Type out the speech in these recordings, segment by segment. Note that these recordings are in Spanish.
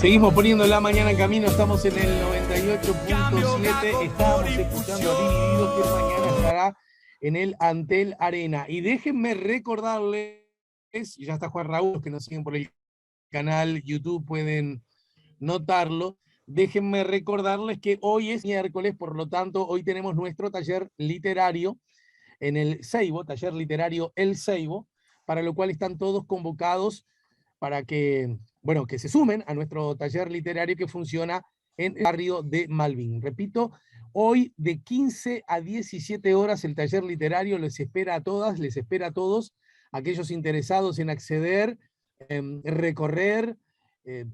Seguimos poniendo la mañana en camino, estamos en el 98.7, estábamos escuchando a Dividido, que mañana estará en el Antel Arena. Y déjenme recordarles, y ya está Juan Raúl, los que nos siguen por el canal YouTube pueden notarlo, déjenme recordarles que hoy es miércoles, por lo tanto hoy tenemos nuestro taller literario en el Seibo, taller literario El Seibo, para lo cual están todos convocados para que, bueno, que se sumen a nuestro taller literario que funciona en el barrio de Malvin. Repito, hoy de 15 a 17 horas el taller literario les espera a todas, les espera a todos, aquellos interesados en acceder, recorrer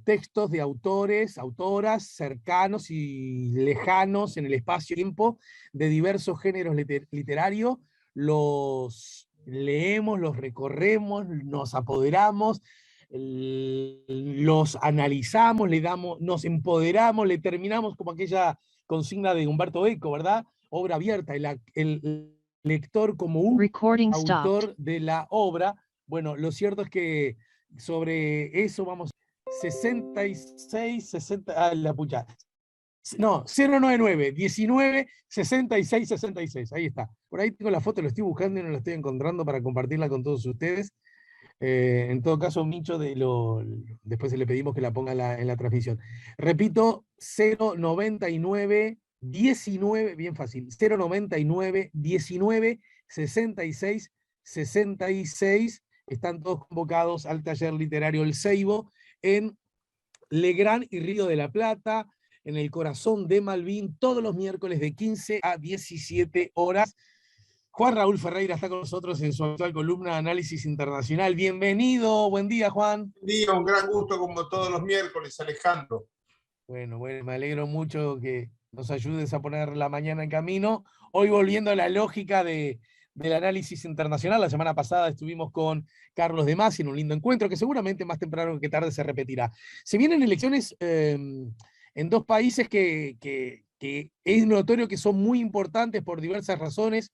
textos de autores, autoras, cercanos y lejanos en el espacio-tiempo de diversos géneros literarios, los leemos, los recorremos, nos apoderamos, los analizamos, nos empoderamos, le terminamos como aquella consigna de Humberto Eco, ¿verdad? Obra abierta, el lector como un autor de la obra. Bueno, lo cierto es que sobre eso vamos 66, 60, la pucha. No, 099, 19, 66, 66. Ahí está. Por ahí tengo la foto, lo estoy buscando y no la estoy encontrando para compartirla con todos ustedes. En todo caso, Micho, después le pedimos que la ponga en la transmisión. Repito, 099 19, bien fácil, 099 19 66 66. Están todos convocados al taller literario El Seibo en Legrand y Río de la Plata, en el corazón de Malvin, todos los miércoles de 15 a 17 horas. Juan Raúl Ferreira está con nosotros en su actual columna de Análisis Internacional. Bienvenido, buen día, Juan. Buen día, un gran gusto como todos los miércoles, Alejandro. Bueno, me alegro mucho que nos ayudes a poner la mañana en camino. Hoy volviendo a la lógica del análisis internacional, la semana pasada estuvimos con Carlos de Masi en un lindo encuentro que seguramente más temprano que tarde se repetirá. Se vienen elecciones en dos países que es notorio que son muy importantes por diversas razones.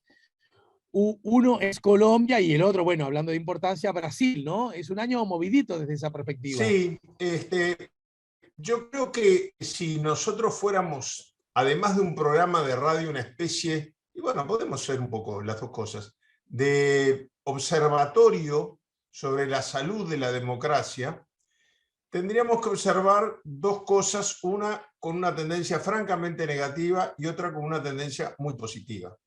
Uno es Colombia y el otro, bueno, hablando de importancia, Brasil, ¿no? Es un año movidito desde esa perspectiva. Sí, yo creo que si nosotros fuéramos, además de un programa de radio, una especie, y bueno, podemos ser un poco las dos cosas, de observatorio sobre la salud de la democracia, tendríamos que observar dos cosas, una con una tendencia francamente negativa y otra con una tendencia muy positiva.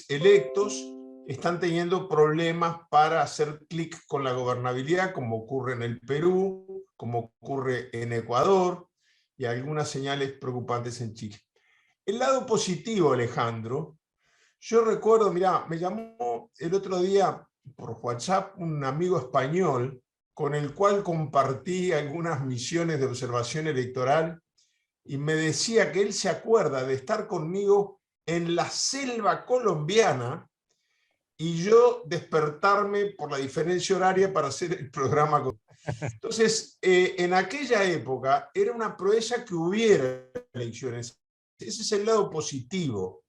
Electos están teniendo problemas para hacer clic con la gobernabilidad, como ocurre en el Perú, como ocurre en Ecuador, y algunas señales preocupantes en Chile. El lado positivo, Alejandro, yo recuerdo, mirá, me llamó el otro día por WhatsApp un amigo español con el cual compartí algunas misiones de observación electoral y me decía que él se acuerda de estar conmigo en la selva colombiana y yo despertarme por la diferencia horaria para hacer el programa. Entonces, en aquella época era una proeza que hubiera elecciones. Ese es el lado positivo.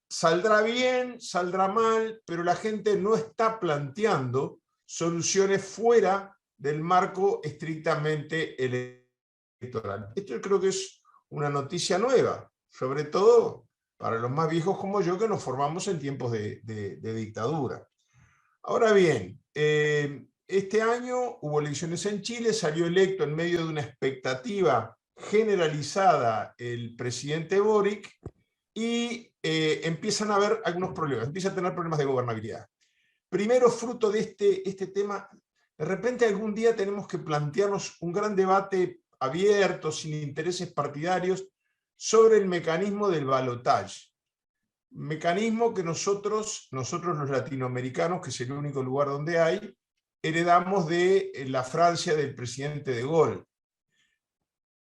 Saldrá bien, saldrá mal, pero la gente no está planteando soluciones fuera del marco estrictamente electoral. Esto yo creo que es una noticia nueva, sobre todo para los más viejos como yo, que nos formamos en tiempos de dictadura. Ahora bien, este año hubo elecciones en Chile, salió electo en medio de una expectativa generalizada el presidente Boric y empiezan a haber algunos problemas, empieza a tener problemas de gobernabilidad. Primero, fruto de este tema, de repente algún día tenemos que plantearnos un gran debate abierto, sin intereses partidarios, sobre el mecanismo del balotaje. Mecanismo que nosotros los latinoamericanos, que es el único lugar donde hay, heredamos de la Francia del presidente de Gaulle.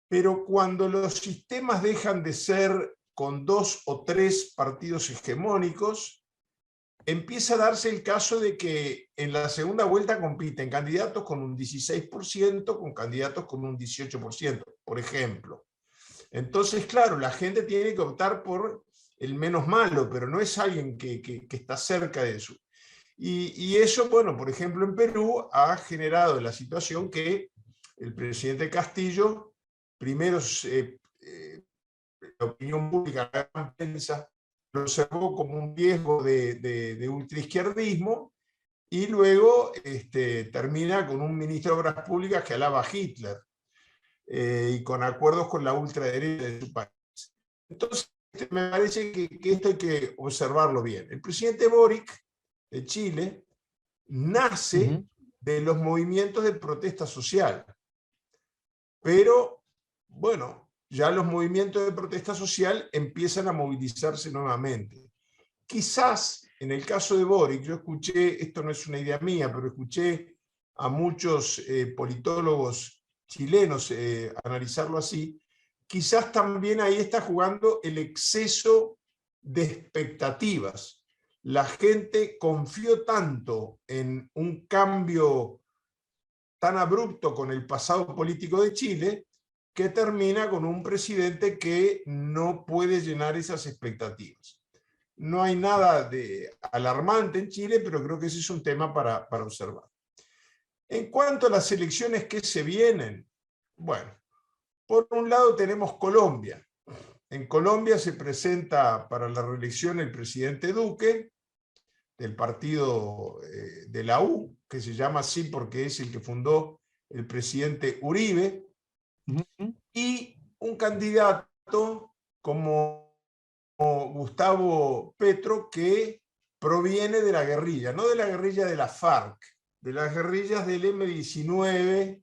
Pero cuando los sistemas dejan de ser con 2 o 3 partidos hegemónicos, empieza a darse el caso de que en la segunda vuelta compiten candidatos con un 16%, con candidatos con un 18%, por ejemplo. Entonces, claro, la gente tiene que optar por el menos malo, pero no es alguien que está cerca de eso. Y eso, bueno, por ejemplo, en Perú ha generado la situación que el presidente Castillo, primero la opinión pública, la gran prensa, lo observó como un riesgo de ultraizquierdismo, y luego termina con un ministro de Obras Públicas que alaba a Hitler, y con acuerdos con la ultraderecha de su país. Entonces, me parece que esto hay que observarlo bien. El presidente Boric de Chile nace de los movimientos de protesta social, pero bueno, ya los movimientos de protesta social empiezan a movilizarse nuevamente. Quizás en el caso de Boric, yo escuché, esto no es una idea mía, pero escuché a muchos politólogos chilenos analizarlo así, quizás también ahí está jugando el exceso de expectativas. La gente confió tanto en un cambio tan abrupto con el pasado político de Chile, que termina con un presidente que no puede llenar esas expectativas. No hay nada de alarmante en Chile, pero creo que ese es un tema para observar. En cuanto a las elecciones que se vienen, bueno, por un lado tenemos Colombia. En Colombia se presenta para la reelección el presidente Duque, del partido de la U, que se llama así porque es el que fundó el presidente Uribe, y un candidato como Gustavo Petro, que proviene de la guerrilla, no de la guerrilla de la FARC, de las guerrillas del M-19,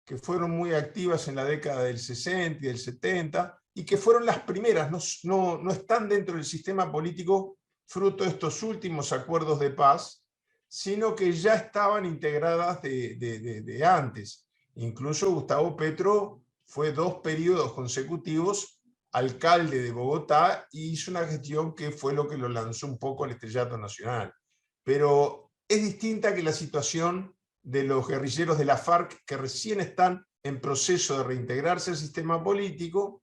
que fueron muy activas en la década del 60 y del 70, y que fueron las primeras, no están dentro del sistema político fruto de estos últimos acuerdos de paz, sino que ya estaban integradas de antes. Incluso Gustavo Petro fue 2 periodos consecutivos alcalde de Bogotá y hizo una gestión que fue lo que lo lanzó un poco al estrellato nacional. Pero es distinta que la situación de los guerrilleros de la FARC, que recién están en proceso de reintegrarse al sistema político.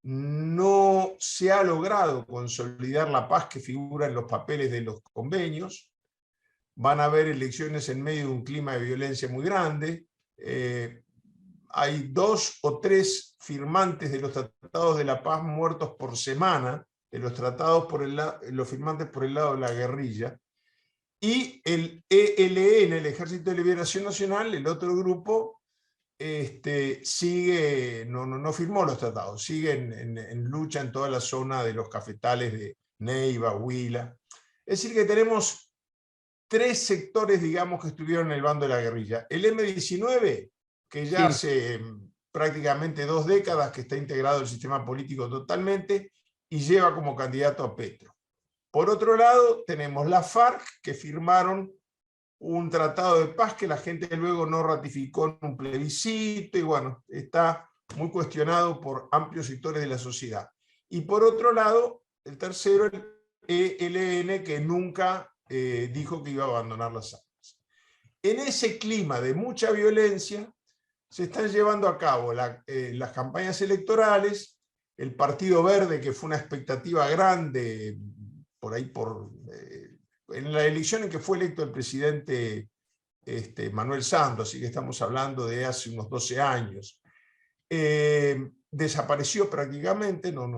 No se ha logrado consolidar la paz que figura en los papeles de los convenios. Van a haber elecciones en medio de un clima de violencia muy grande. Hay 2 o 3 firmantes de los tratados de la paz muertos por semana, de los tratados los firmantes por el lado de la guerrilla. Y el ELN, el Ejército de Liberación Nacional, el otro grupo, sigue, no firmó los tratados, sigue en lucha en toda la zona de los cafetales de Neiva, Huila. Es decir, que tenemos 3 sectores, digamos, que estuvieron en el bando de la guerrilla. El M-19, que ya hace prácticamente 2 décadas que está integrado el sistema político totalmente y lleva como candidato a Petro. Por otro lado, tenemos la FARC, que firmaron un tratado de paz que la gente luego no ratificó en un plebiscito, y bueno, está muy cuestionado por amplios sectores de la sociedad. Y por otro lado, el tercero, el ELN, que nunca dijo que iba a abandonar las armas. En ese clima de mucha violencia, se están llevando a cabo las campañas electorales. El Partido Verde, que fue una expectativa grande por ahí, en la elección en que fue electo el presidente Manuel Santos, así que estamos hablando de hace unos 12 años, desapareció prácticamente, por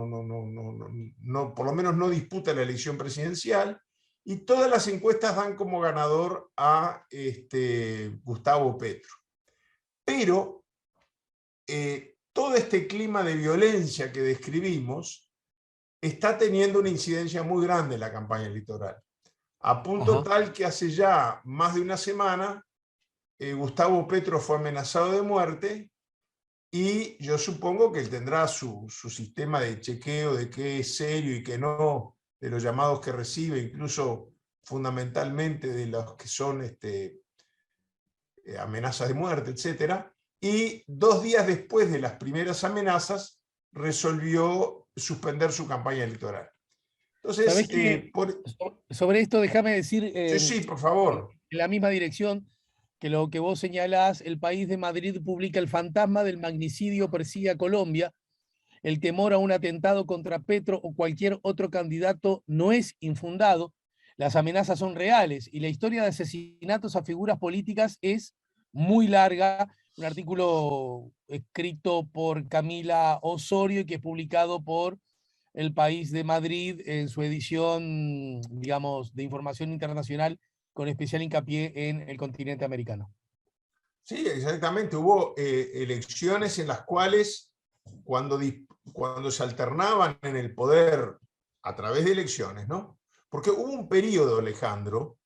lo menos no disputa la elección presidencial, y todas las encuestas dan como ganador a Gustavo Petro. Pero todo este clima de violencia que describimos está teniendo una incidencia muy grande en la campaña electoral, a punto tal que hace ya más de una semana Gustavo Petro fue amenazado de muerte, y yo supongo que él tendrá su sistema de chequeo de qué es serio y qué no, de los llamados que recibe, incluso fundamentalmente de los que son amenazas de muerte, etc. Y 2 días después de las primeras amenazas, resolvió suspender su campaña electoral. Entonces, ¿sabés qué? Sobre esto déjame decir, sí, por favor. En la misma dirección que lo que vos señalás, el país de Madrid publica: el fantasma del magnicidio persigue a Colombia. El temor a un atentado contra Petro o cualquier otro candidato no es infundado. Las amenazas son reales y la historia de asesinatos a figuras políticas es muy larga. un artículo escrito por Camila Osorio y que es publicado por El País de Madrid en su edición, digamos, de información internacional, con especial hincapié en el continente americano. Sí, exactamente. Hubo elecciones en las cuales, cuando se alternaban en el poder a través de elecciones, ¿no? Porque hubo un periodo, Alejandro,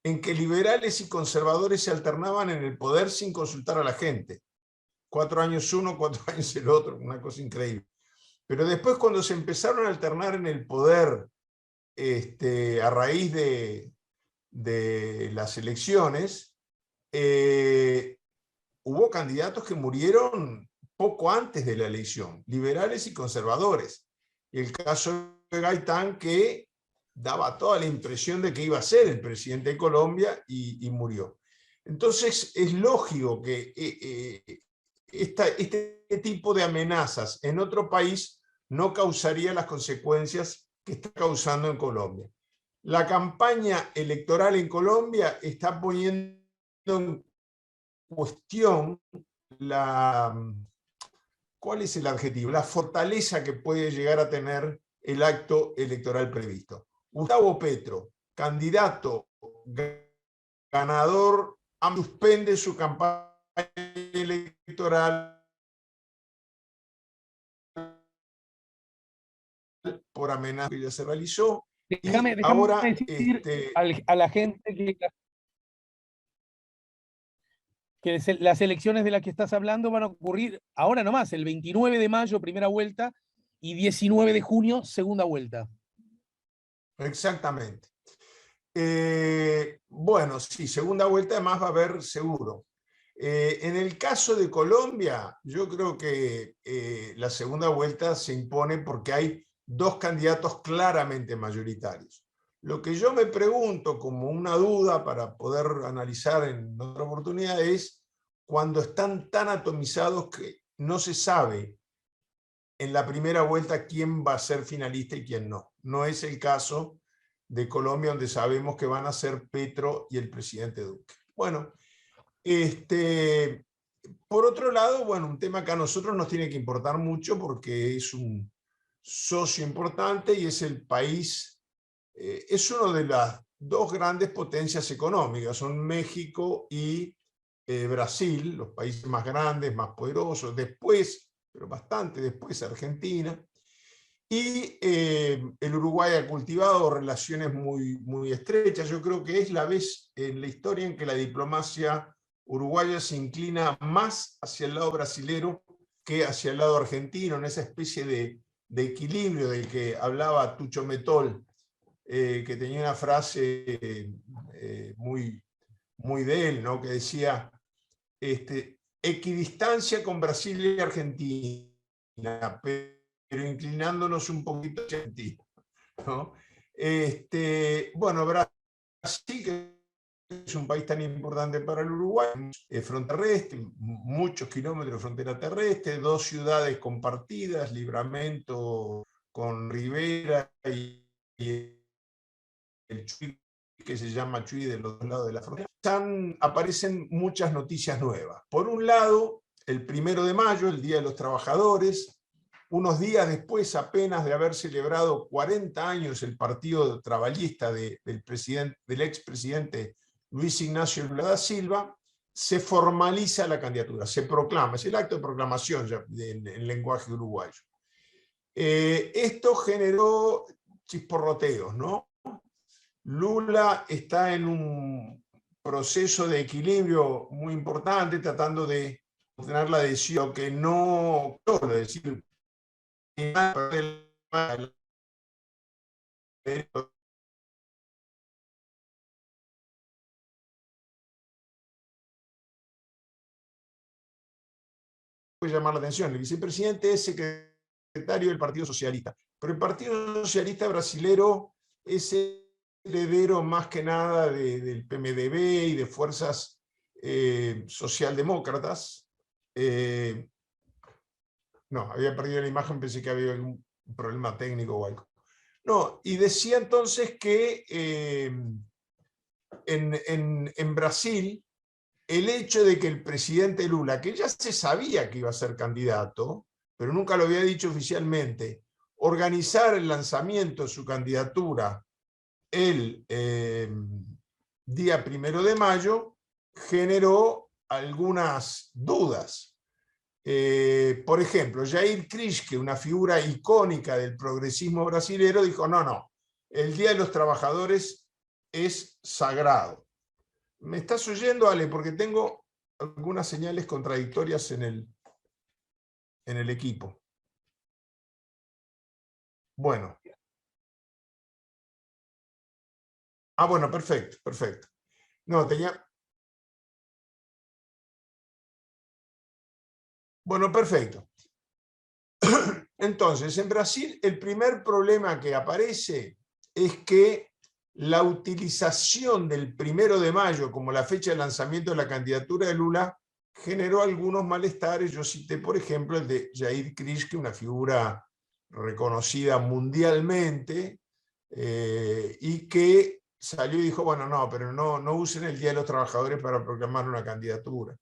en que liberales y conservadores se alternaban en el poder sin consultar a la gente. 4 años uno, 4 años el otro, una cosa increíble. Pero después, cuando se empezaron a alternar en el poder a raíz de las elecciones, hubo candidatos que murieron poco antes de la elección, liberales y conservadores. Y el caso de Gaitán, que daba toda la impresión de que iba a ser el presidente de Colombia y murió. Entonces es lógico que este tipo de amenazas en otro país no causaría las consecuencias que está causando en Colombia. La campaña electoral en Colombia está poniendo en cuestión ¿cuál es el adjetivo? La fortaleza que puede llegar a tener el acto electoral previsto. Gustavo Petro, candidato ganador, suspende su campaña electoral por amenaza que ya se realizó. Déjame ahora decir a la gente que las elecciones de las que estás hablando van a ocurrir ahora nomás, el 29 de mayo, primera vuelta, y 19 de junio, segunda vuelta. Exactamente. Bueno, sí, segunda vuelta además va a haber seguro. En el caso de Colombia, yo creo que la segunda vuelta se impone porque hay 2 candidatos claramente mayoritarios. Lo que yo me pregunto como una duda para poder analizar en otra oportunidad es cuando están tan atomizados que no se sabe en la primera vuelta quién va a ser finalista y quién no. No es el caso de Colombia, donde sabemos que van a ser Petro y el presidente Duque. Bueno, por otro lado, bueno, un tema que a nosotros nos tiene que importar mucho porque es un socio importante y es el país, es uno de las 2 grandes potencias económicas, son México y Brasil, los países más grandes, más poderosos, después, pero bastante después, Argentina. Y el Uruguay ha cultivado relaciones muy estrechas. Yo creo que es la vez en la historia en que la diplomacia uruguaya se inclina más hacia el lado brasilero que hacia el lado argentino, en esa especie de equilibrio del que hablaba Tucho Metol, que tenía una frase muy de él, ¿no? Que decía, equidistancia con Brasil y Argentina, pero inclinándonos un poquito hacia Argentina, ¿no? Bueno, Brasil, que es un país tan importante para el Uruguay, frontera terrestre, muchos kilómetros de frontera terrestre, 2 ciudades compartidas, Livramento con Rivera y el Chuy, que se llama Chuy de los 2 lados de la frontera. Aparecen muchas noticias nuevas. Por un lado, el 1 de mayo, el Día de los Trabajadores, unos días después apenas de haber celebrado 40 años el Partido Traballista del expresidente Luis Ignacio Lula da Silva, se formaliza la candidatura, se proclama, es el acto de proclamación ya en lenguaje uruguayo. Esto generó chisporroteos, ¿no? Lula está en un proceso de equilibrio muy importante, tratando de obtener la decisión que no, es decir, puede llamar la atención. El vicepresidente es secretario del Partido Socialista, pero el Partido Socialista brasilero es heredero más que nada del PMDB y de fuerzas socialdemócratas. No, había perdido la imagen, pensé que había algún problema técnico o algo. No, y decía entonces que en Brasil el hecho de que el presidente Lula, que ya se sabía que iba a ser candidato, pero nunca lo había dicho oficialmente, organizar el lanzamiento de su candidatura el día 1 de mayo, generó algunas dudas. Por ejemplo, Jair Krischke, una figura icónica del progresismo brasilero, dijo, no, el Día de los Trabajadores es sagrado. ¿Me estás oyendo, Ale? Porque tengo algunas señales contradictorias en el equipo. Bueno. Ah, bueno, perfecto, perfecto. No, tenía... Bueno, perfecto. Entonces, en Brasil el primer problema que aparece es que la utilización del 1 de mayo como la fecha de lanzamiento de la candidatura de Lula generó algunos malestares. Yo cité, por ejemplo, el de Jair Krischke, una figura reconocida mundialmente, y que salió y dijo, bueno, no, pero no usen el Día de los Trabajadores para proclamar una candidatura.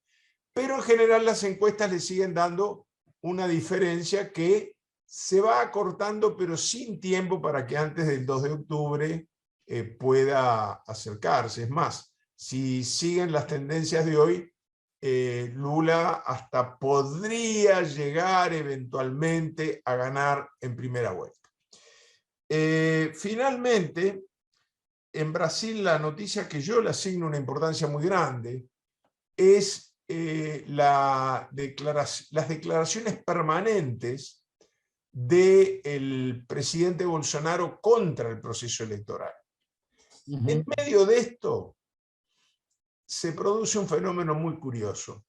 Pero en general las encuestas le siguen dando una diferencia que se va acortando, pero sin tiempo para que antes del 2 de octubre pueda acercarse. Es más, si siguen las tendencias de hoy, Lula hasta podría llegar eventualmente a ganar en primera vuelta. Finalmente, en Brasil la noticia que yo le asigno una importancia muy grande es las declaraciones permanentes del presidente Bolsonaro contra el proceso electoral. En medio de esto se produce un fenómeno muy curioso.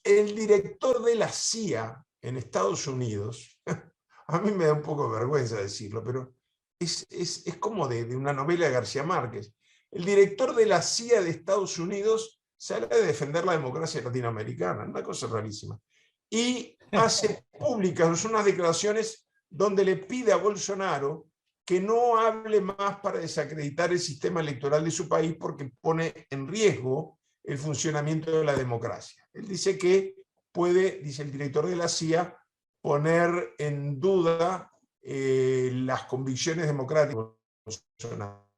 El director de la CIA en Estados Unidos, a mí me da un poco de vergüenza decirlo, pero es como de una novela de García Márquez. El director de la CIA de Estados Unidos sale a defender la democracia latinoamericana, una cosa rarísima. Y hace públicas unas declaraciones donde le pide a Bolsonaro que no hable más para desacreditar el sistema electoral de su país porque pone en riesgo el funcionamiento de la democracia. Él dice que puede, dice el director de la CIA, poner en duda las convicciones democráticas de Bolsonaro.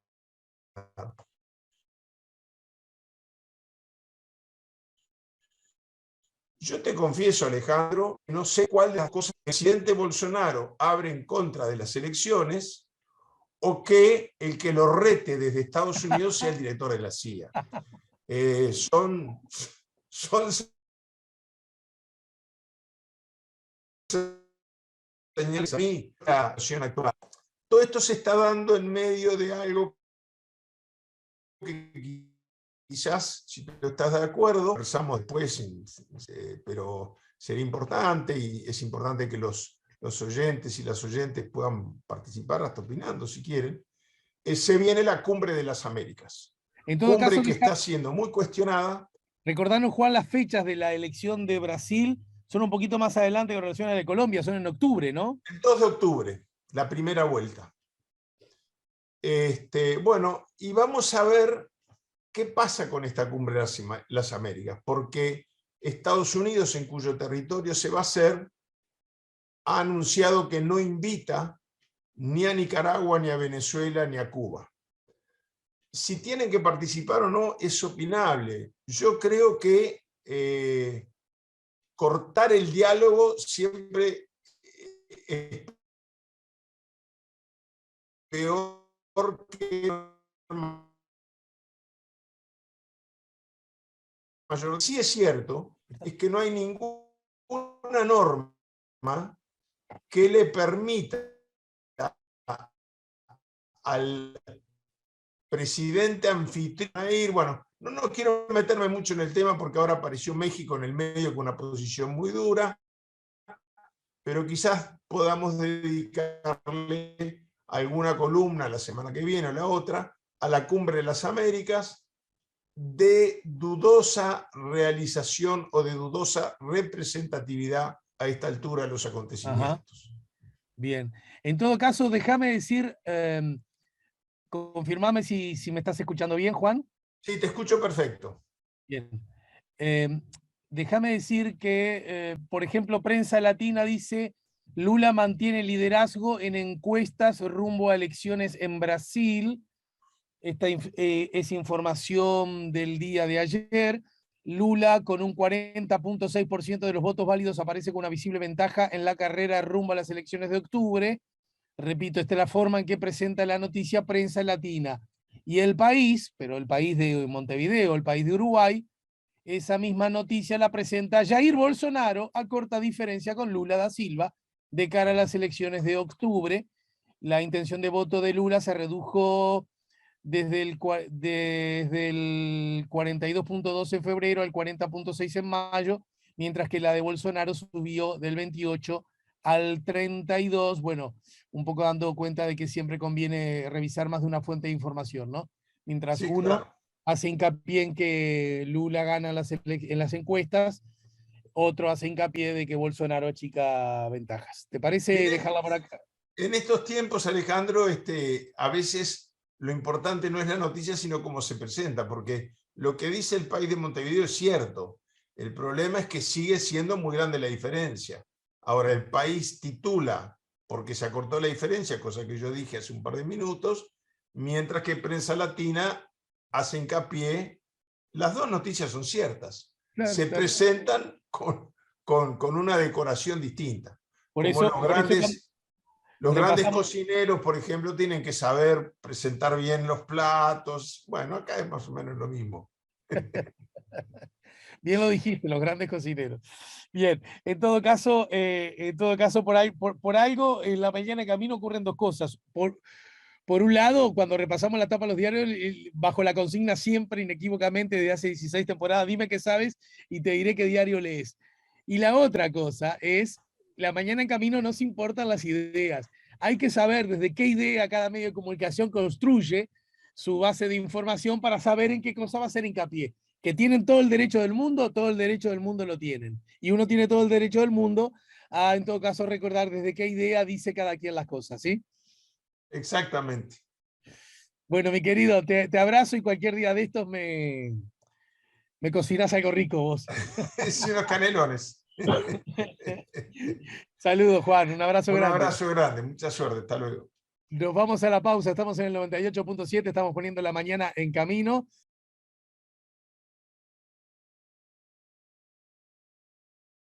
Yo te confieso, Alejandro, no sé cuál de las cosas que el presidente Bolsonaro abre en contra de las elecciones o que el que lo rete desde Estados Unidos sea el director de la CIA. Son señales a mí, la situación actual. Todo esto se está dando en medio de algo que quizás, si tú estás de acuerdo, conversamos después, pero sería importante, y es importante que los oyentes y las oyentes puedan participar, hasta opinando si quieren. Se viene la Cumbre de las Américas. En todo cumbre caso, que está siendo muy cuestionada. Recordarnos, Juan, las fechas de la elección de Brasil son un poquito más adelante con relación a la de Colombia, son en octubre, ¿no? El 2 de octubre, la primera vuelta. Bueno, y vamos a ver qué pasa con esta Cumbre de las Américas, porque Estados Unidos, en cuyo territorio se va a hacer, ha anunciado que no invita ni a Nicaragua, ni a Venezuela, ni a Cuba. Si tienen que participar o no es opinable. Yo creo que cortar el diálogo siempre es peor que mayor. Sí es cierto, es que no hay ninguna norma que le permita al presidente anfitrión ir, bueno, no quiero meterme mucho en el tema porque ahora apareció México en el medio con una posición muy dura, pero quizás podamos dedicarle alguna columna la semana que viene o la otra a la Cumbre de las Américas de dudosa realización o de dudosa representatividad a esta altura de los acontecimientos. Ajá. Bien. En todo caso, déjame decir, confirmame si me estás escuchando bien, Juan. Sí, te escucho perfecto. Bien. Déjame decir que, por ejemplo, Prensa Latina dice: Lula mantiene liderazgo en encuestas rumbo a elecciones en Brasil. Esta es información del día de ayer. Lula, con un 40.6% de los votos válidos, aparece con una visible ventaja en la carrera rumbo a las elecciones de octubre. Repito, esta es la forma en que presenta la noticia Prensa Latina. Y El País, pero el país de Montevideo, el país de Uruguay, esa misma noticia la presenta Jair Bolsonaro a corta diferencia con Lula da Silva de cara a las elecciones de octubre. La intención de voto de Lula se redujo desde el 42.2 en febrero al 40.6 en mayo, mientras que la de Bolsonaro subió del 28 al 32, bueno, un poco dando cuenta de que siempre conviene revisar más de una fuente de información, ¿no? Mientras Sí, uno claro. hace hincapié en que Lula gana en las encuestas, otro hace hincapié de que Bolsonaro achica ventajas. ¿Te parece dejarla por acá? En estos tiempos, Alejandro, a veces lo importante no es la noticia, sino cómo se presenta, porque lo que dice El País de Montevideo es cierto. El problema es que sigue siendo muy grande la diferencia. Ahora, El País titula porque se acortó la diferencia, cosa que yo dije hace un par de minutos, mientras que Prensa Latina hace hincapié, las dos noticias son ciertas. Claro, Se claro. presentan con una decoración distinta. Por Como eso, los grandes repasamos. cocineros, por ejemplo, tienen que saber presentar bien los platos. Bueno, acá es más o menos lo mismo. Bien lo dijiste, los grandes cocineros. Bien, en todo caso, por algo, en la mañana de camino ocurren dos cosas. Por un lado, cuando repasamos la tapa de los diarios, bajo la consigna siempre, inequívocamente, desde hace 16 temporadas, dime qué sabes y te diré qué diario lees. Y la otra cosa es, la mañana en camino no se importan las ideas. Hay que saber desde qué idea cada medio de comunicación construye su base de información para saber en qué cosa va a hacer hincapié. Que tienen todo el derecho del mundo, todo el derecho del mundo lo tienen. Y uno tiene todo el derecho del mundo a, en todo caso, recordar desde qué idea dice cada quien las cosas, ¿sí? Exactamente. Bueno, mi querido, te abrazo y cualquier día de estos me cocinás algo rico vos. Sí, unos canelones. Saludos, Juan, un abrazo Un grande. abrazo grande, mucha suerte, hasta luego. Nos vamos a la pausa, estamos en el 98.7, estamos poniendo la mañana en camino.